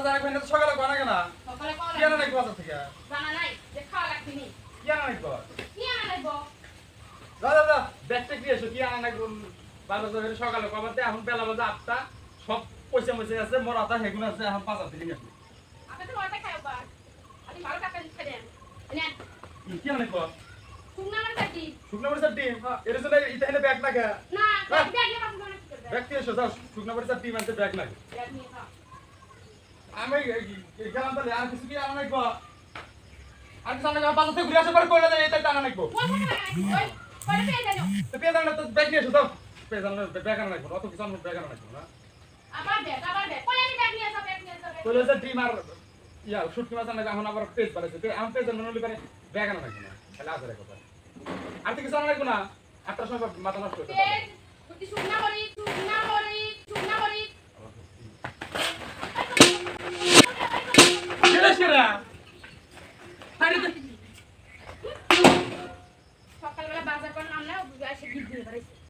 বাজার যারা কইনা সকালে কোনা কেনা সকালে কল কি আনা নাকি বাজার থেকে জানা নাই যে খাওয়া লাগবে নি কি আনা নাকি কি আনা লাগবো দাদা ব্যাগটা কি এসো কি আনা নাকি বাজার যাবে সকালে কবাতে এখন বেলা বাজে 8টা সব পয়সা মইছে আছে মরাতা হেগুন আছে এখন বাজার থেকে নিয়ে আপনি তো ওটা খাও বা আপনি ভালো টাকা দিতে দেন নেন কি আনা নাকি শুকনা মাছ কাটি শুকনা মরিচের ডিম এর জন্য এখানে ব্যাগ লাগে না ব্যাগ নিয়ে পাবো না কি করবে ব্যাগ দিয়ে এসো যাও শুকনা মরিচের ডিম আনতে ব্যাগ লাগে ব্যাগ নিয়ে খাও আমি গেলাম তাহলে আর কিছু কি আনা নাকি আর কিছু আনা বাজার থেকে ঘুরে আসা পরে কইলা যায় এটা আনা নাকি কোন ওই পরে পেয়ে যাও তো পেয়ে জানা তো ব্যাগ নিয়ে এসো যাও পেয়ে জানা ব্যাগ আনা নাকি অত কিছু আনা ব্যাগ আনা নাকি না আবার ব্যাগ কই আমি ব্যাগ নিয়ে যাও কইলা যে ডিম আর ইয়া শুটকি মাছ আনা এখন আবার পেজ বাড়াইছে আমি পেজ আনা নলি পারে ব্যাগ আনা নাকি না তাহলে আজরে কথা আর তো কিছু আনা নাকি না একটা সময় মাথা নষ্ট হচ্ছে পেজ তুই শুকনা মরি শুকনা মরি কেরা আরে সকালবেলা বাজার করে নামলে এসে গিয়ে দিয়ে পারিস